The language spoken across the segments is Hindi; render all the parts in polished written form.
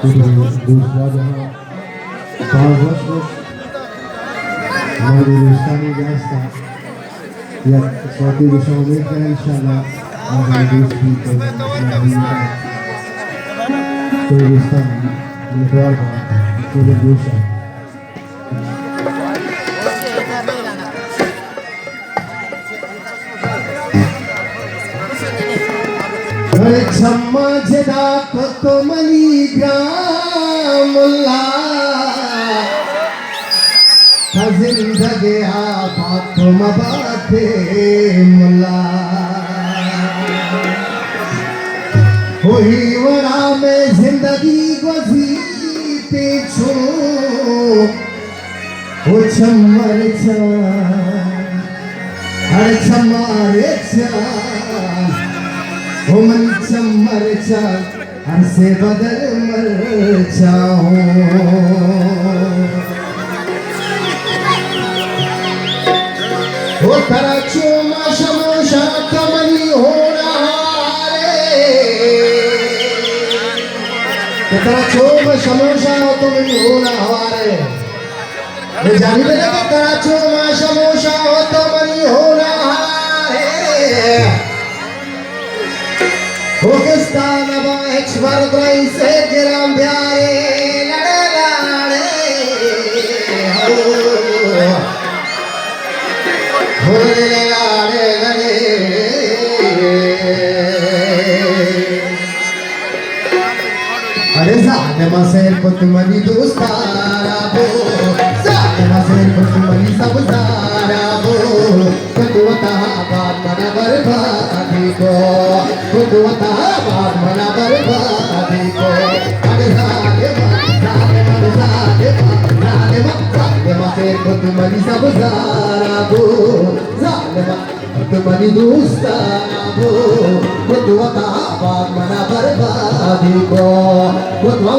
दूसरा जहाँ 5 वर्ष हमारी हिंदुस्तानी रास्ता या सौती दिशा उम्मीद करें इंशाल्लाह हमारे देश की कोई रिश्ता नेटवर्क कोई दूसरा समझदा को मली ग्रामुल्ला जिंदगी आबाद मबादे मुल्ला हुई वरा में जिंदगी गुज़ीते छो वो चमर चा हर चमारे चा वो मन चमर चा हर से बदल मर जाओ वो तेरा चोमा शमोशा कमली हो रहा रे तेरा चोमा शमोशा कमली हो रहा रे ये जानी बेटा तेरा चोमा शमोशा कमली हो रहा है पाकिस्तान अब एक्सपर कोई से गिराम प्यारे लड़े लड़े अरे जालिमा से पुतमनी दोस्तारा बो जालिमा से पुतमनी सब सारा बो कुदवता बात मना बर्बादी को कुदवता बात मना बर्बादी को अरे जालिमा से पुतमनी सब सारा बो जालिमा पुतमनी दोस्तारा बो कुदवता बात मना बर्बादी को कुदवा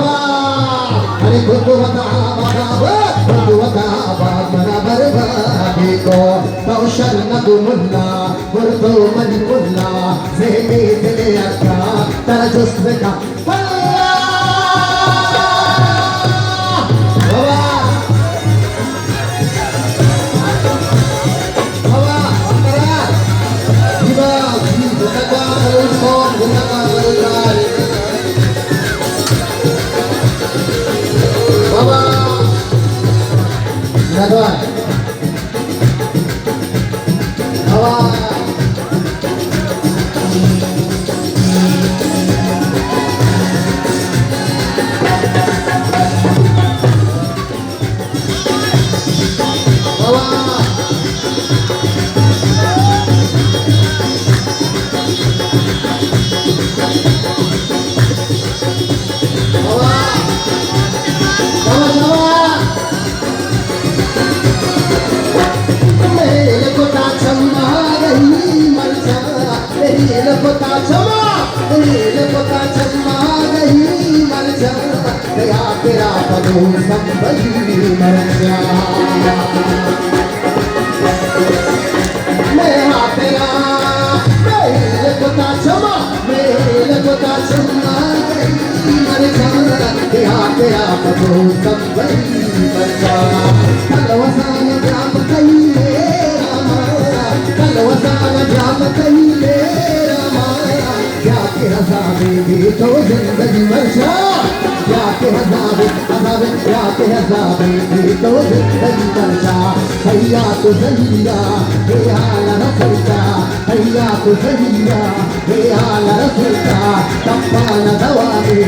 अरे कुदवता बात मना बर्बादी को कौशल नगुमुल्ला मुर्दो मलिकुल्ला ज़ेने दिले अक्का तेरा जुस्म का तेरा पदो संबली मर जा मेरा तेरा मेरे कोता क्षमा मर जा तेरा पदो संबली मर जा कलवसान जाम कहिले रामा कलवसान जाम कहिले रामा क्या के हज़ारे भी तो जिंदगी मर जा क्या के हज़ारे भी तो जिंदगी मर जा हैया तो सहिया हे हाल रफिका हैया तो सहिया हे हाल रफिका तप्पान दवाने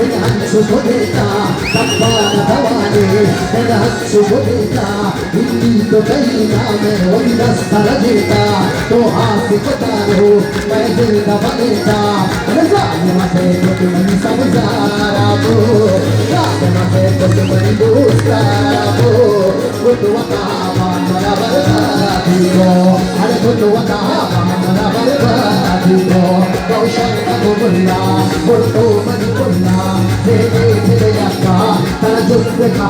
इन हंसु सुनेता तप्पान दवाने इन हंसु सुनेता हिंदी तो कहीं ना मैं वही दस्तर देता तो आसिफ तारो मैं जिंदा बनेता जालिमा से पुतमनी सब सारा बो जालिमा से पुतमनी दोस्तारा बो कुदवता बात मना बर्बादी को अरे कुदवता बात मना बर्बादी को कौशल नगुमुल्ला मुर्दो मलिकुल्ला ज़ेने दिले अक्का तेरा जुस्म का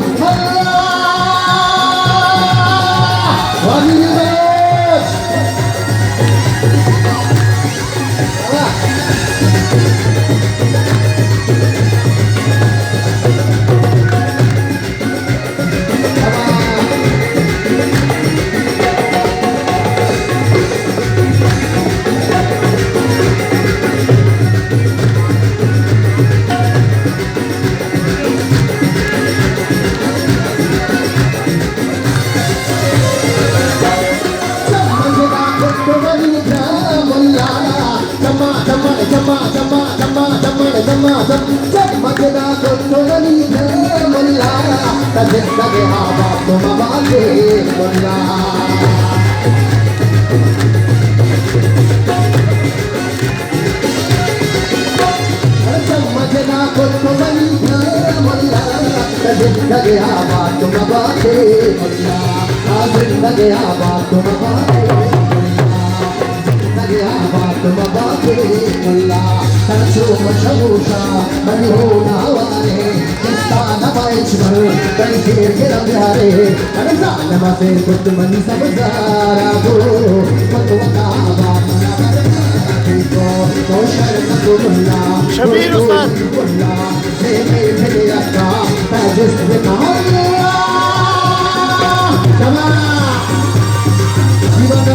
चमकदा कोतुनी मुल्ला तजदगे हवा तुम बाते मुल्ला चमकदा कोतुनी मुल्ला तजदगे हवा तुम बाते मुल्ला तजदगे हवा तुम बाते तुम बाते मुल्ला तशुम शबूशा बनी हो नावाने किस्ता नवाइच भर कई फिर गिरम यारे अरे जालमा से कुछ मनी सब जारा गो मतवका बात ना बरका को तो शर्म को मुल्ला शबीर उस्ताद मुल्ला से मेरे अक्का ताजिस बिना जमाना जीवन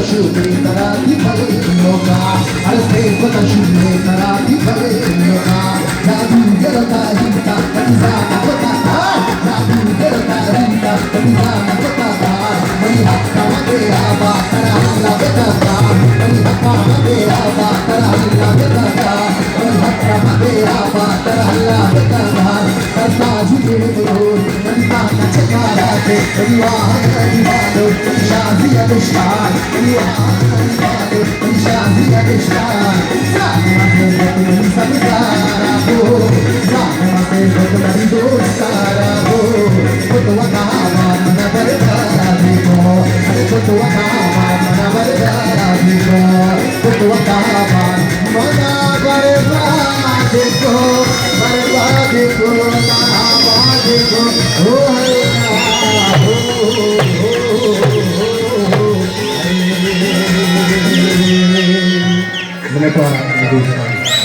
Shubri tarati baloga, arse kota shubri tarati baloga. Jadu gerta hinta kanzana kota ta, jadu gerta hinta kanzana kota ta. Mani hakka mage aba tarahla beta ta, mani hakka mage aba tarahla beta ta, mani hakka mage aba tarahla beta ta. Karta jide bol, mani hakka chekara te, mani waha divano, shazi adishar. Mereka orang Indonesia.